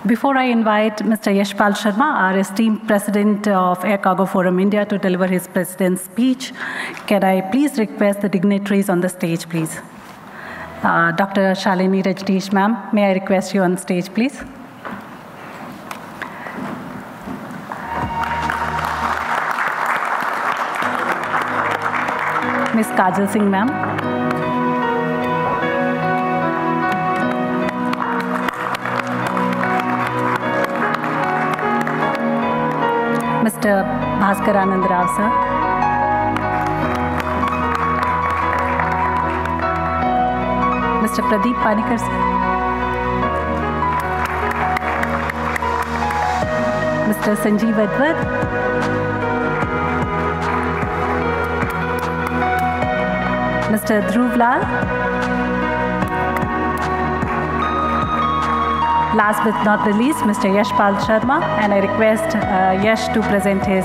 Before I invite Mr. Yashpal Sharma, our esteemed President of Air Cargo Forum India, to deliver his President's speech, can I please request the dignitaries on the stage, please? Dr. Shalini Rajneesh, ma'am, may I request you on stage, please? Ms. Kajal Singh, ma'am. Mr. Bhaskar Anand Rao, sir. Mr. Pradeep Panikar, sir. Mr. Sanjeev Edward. Mr. Dhruv Lal. Last but not the least, Mr. Yashpal Sharma, and I request Yash to present his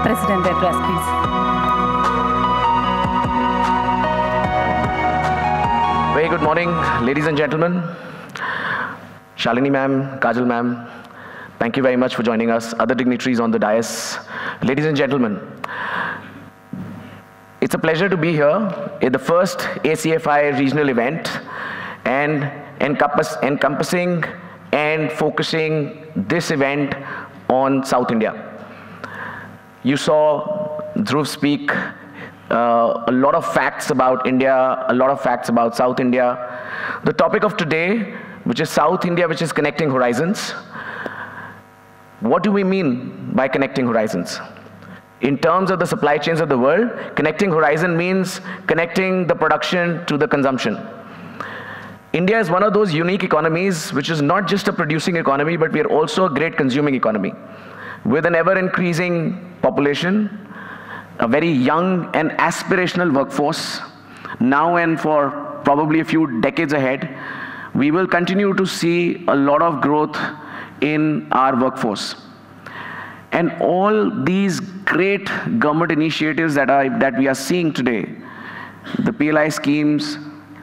President address, please. Very good morning, ladies and gentlemen. Shalini ma'am, Kajal ma'am, thank you very much for joining us. Other dignitaries on the dais. Ladies and gentlemen, it's a pleasure to be here at the first ACFI regional event and encompassing and focusing this event on South India. You saw Dhruv speak a lot of facts about India, a lot of facts about South India. The topic of today, which is South India, which is connecting horizons. What do we mean by connecting horizons? In terms of the supply chains of the world, connecting horizon means connecting the production to the consumption. India is one of those unique economies which is not just a producing economy, but we are also a great consuming economy. With an ever-increasing population, a very young and aspirational workforce, now and for probably a few decades ahead, we will continue to see a lot of growth in our workforce. And all these great government initiatives that we are seeing today, the PLI schemes,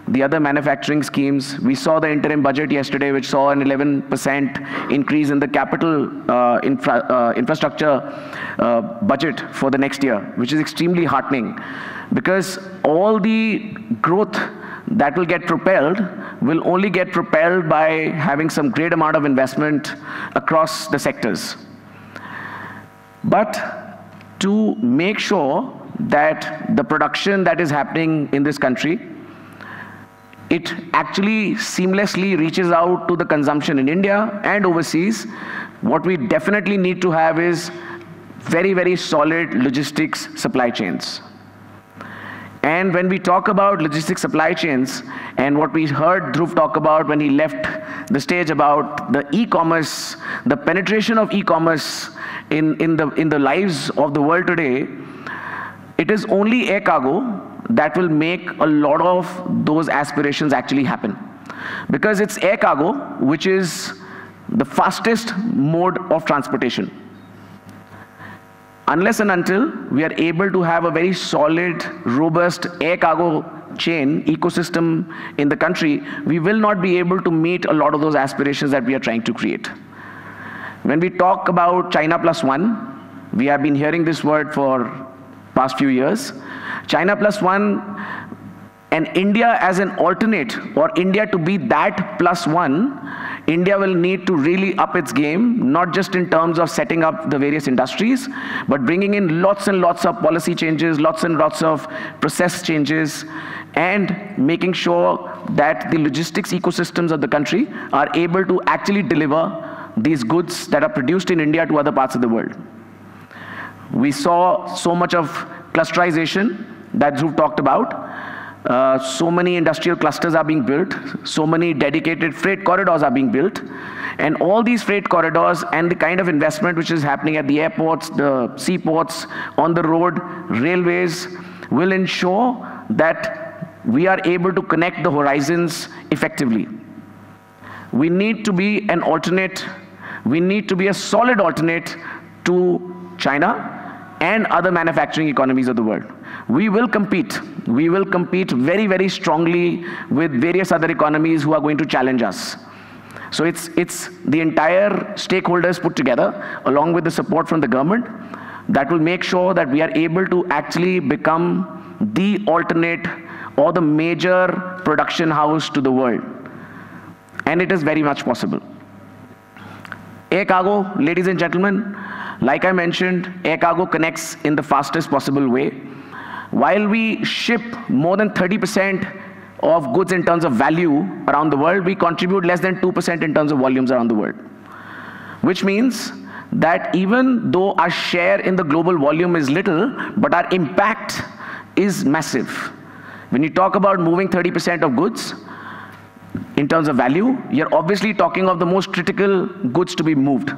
the other manufacturing schemes. We saw the interim budget yesterday, which saw an 11% increase in the capital infrastructure budget for the next year, which is extremely heartening, because all the growth that will get propelled will only get propelled by having some great amount of investment across the sectors. But to make sure that the production that is happening in this country, it actually seamlessly reaches out to the consumption in India and overseas, what we definitely need to have is very, very solid logistics supply chains. And when we talk about logistics supply chains, and what we heard Dhruv talk about when he left the stage about the e-commerce, the penetration of e-commerce in the lives of the world today, it is only air cargo that will make a lot of those aspirations actually happen. Because it's air cargo which is the fastest mode of transportation. Unless and until we are able to have a very solid, robust air cargo chain ecosystem in the country, we will not be able to meet a lot of those aspirations that we are trying to create. When we talk about China Plus One, we have been hearing this word for past few years. China Plus One and India as an alternate, or India to be that plus one, India will need to really up its game, not just in terms of setting up the various industries, but bringing in lots and lots of policy changes, lots and lots of process changes, and making sure that the logistics ecosystems of the country are able to actually deliver these goods that are produced in India to other parts of the world. We saw so much of clusterization that Dhruv talked about. So many industrial clusters are being built, so many dedicated freight corridors are being built, and all these freight corridors and the kind of investment which is happening at the airports, the seaports, on the road, railways, will ensure that we are able to connect the horizons effectively. We need to be an alternate, we need to be a solid alternate to China and other manufacturing economies of the world. We will compete. We will compete very, very strongly with various other economies who are going to challenge us. So it's the entire stakeholders put together, along with the support from the government, that will make sure that we are able to actually become the alternate or the major production house to the world. And it is very much possible. Air cargo, ladies and gentlemen, like I mentioned, air cargo connects in the fastest possible way. While we ship more than 30% of goods in terms of value around the world, we contribute less than 2% in terms of volumes around the world. Which means that even though our share in the global volume is little, but our impact is massive. When you talk about moving 30% of goods, in terms of value, you're obviously talking of the most critical goods to be moved.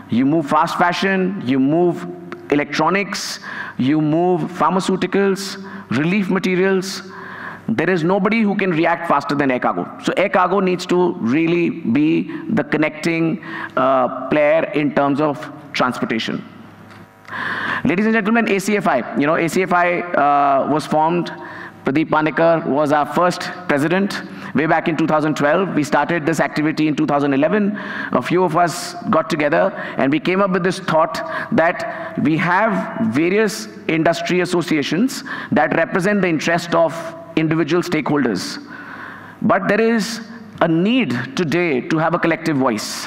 You move fast fashion, you move electronics, you move pharmaceuticals, relief materials. There is nobody who can react faster than air cargo. So air cargo needs to really be the connecting player in terms of transportation. Ladies and gentlemen, ACFI. ACFI was formed. Pradeep Panikkar was our first president way back in 2012. We started this activity in 2011. A few of us got together and we came up with this thought that we have various industry associations that represent the interest of individual stakeholders. But there is a need today to have a collective voice.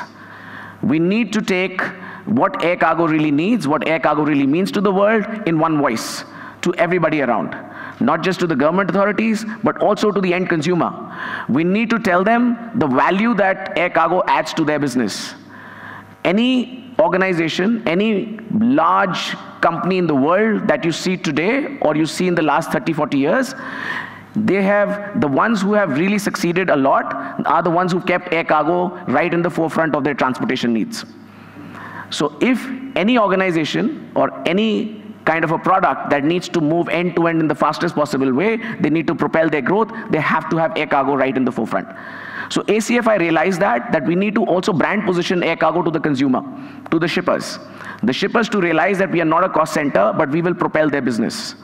We need to take what air cargo really needs, what air cargo really means to the world in one voice, to everybody around. Not just to the government authorities, but also to the end consumer. We need to tell them the value that air cargo adds to their business. Any organization, any large company in the world that you see today, or you see in the last 30, 40 years, the ones who have really succeeded a lot are the ones who've kept air cargo right in the forefront of their transportation needs. So if any organization or any kind of a product that needs to move end-to-end in the fastest possible way, they need to propel their growth, they have to have air cargo right in the forefront. So ACFI realized that we need to also brand position air cargo to the consumer, to the shippers. The shippers to realize that we are not a cost center, but we will propel their business.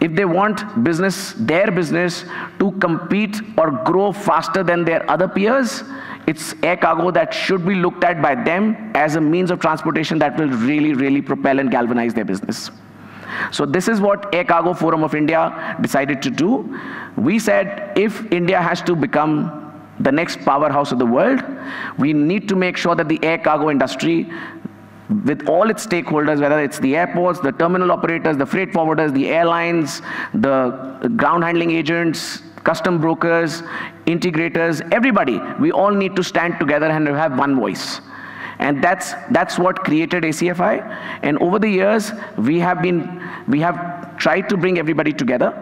If they want their business to compete or grow faster than their other peers, it's air cargo that should be looked at by them as a means of transportation that will really, really propel and galvanize their business. So this is what Air Cargo Forum of India decided to do. We said if India has to become the next powerhouse of the world, we need to make sure that the air cargo industry, with all its stakeholders, whether it's the airports, the terminal operators, the freight forwarders, the airlines, the ground handling agents, custom brokers, integrators, everybody, we all need to stand together and have one voice. And that's what created ACFI. And over the years, we have tried to bring everybody together.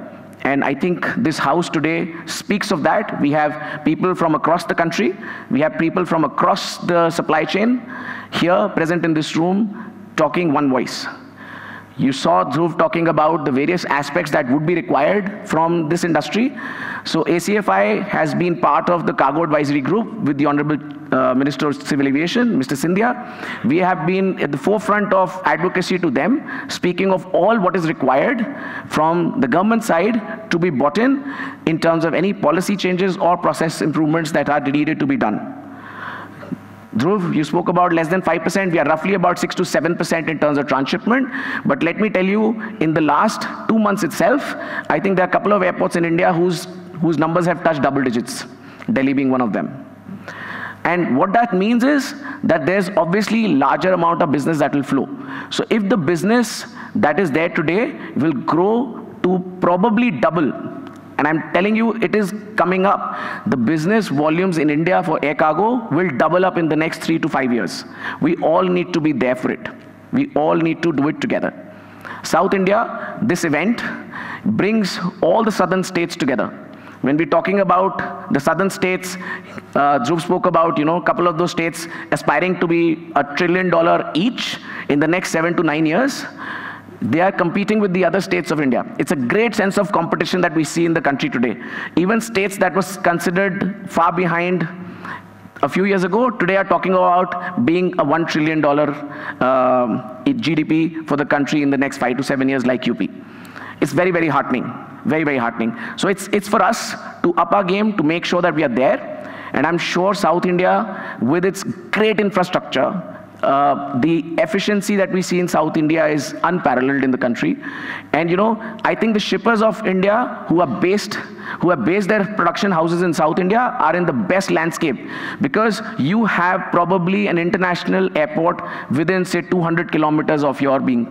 And I think this house today speaks of that. We have people from across the country. We have people from across the supply chain here present in this room talking one voice. You saw Dhruv talking about the various aspects that would be required from this industry. So ACFI has been part of the Cargo Advisory Group with the Honorable Minister of Civil Aviation, Mr. Scindia. We have been at the forefront of advocacy to them, speaking of all what is required from the government side to be brought in terms of any policy changes or process improvements that are needed to be done. Dhruv, you spoke about less than 5%. We are roughly about 6 to 7% in terms of transshipment. But let me tell you, in the last 2 months itself, I think there are a couple of airports in India whose numbers have touched double digits, Delhi being one of them. And what that means is that there's obviously larger amount of business that will flow. So if the business that is there today will grow to probably double, and I'm telling you, it is coming up. The business volumes in India for air cargo will double up in the next 3 to 5 years. We all need to be there for it. We all need to do it together. South India, this event brings all the southern states together. When we're talking about the southern states, Dhruv spoke about, a couple of those states aspiring to be $1 trillion each in the next 7 to 9 years. They are competing with the other states of India. It's a great sense of competition that we see in the country today. Even states that was considered far behind a few years ago, today are talking about being a $1 trillion GDP for the country in the next 5 to 7 years like UP. It's very, very heartening. Very, very heartening. So it's for us to up our game, to make sure that we are there. And I'm sure South India, with its great infrastructure, the efficiency that we see in South India is unparalleled in the country. And I think the shippers of India who have based their production houses in South India are in the best landscape, because you have probably an international airport within, say, 200 kilometers of your being,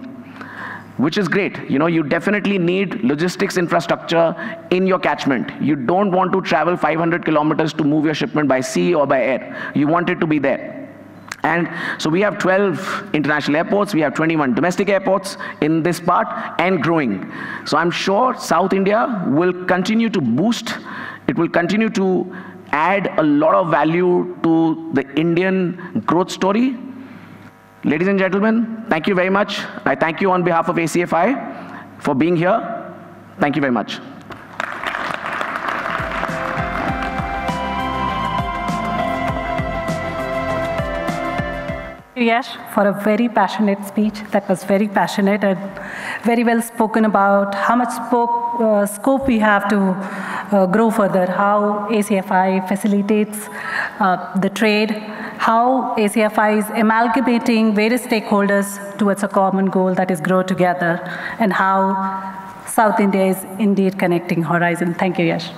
which is great. You definitely need logistics infrastructure in your catchment. You don't want to travel 500 kilometers to move your shipment by sea or by air. You want it to be there. And so we have 12 international airports, we have 21 domestic airports in this part, and growing. So I'm sure South India will continue to boost, it will continue to add a lot of value to the Indian growth story. Ladies and gentlemen, thank you very much. I thank you on behalf of ACFI for being here. Thank you very much. Yash, for a very passionate speech. That was very passionate and very well spoken about how much scope we have to grow further, how ACFI facilitates the trade, how ACFI is amalgamating various stakeholders towards a common goal, that is grow together, and how South India is indeed connecting horizon. Thank you, Yash.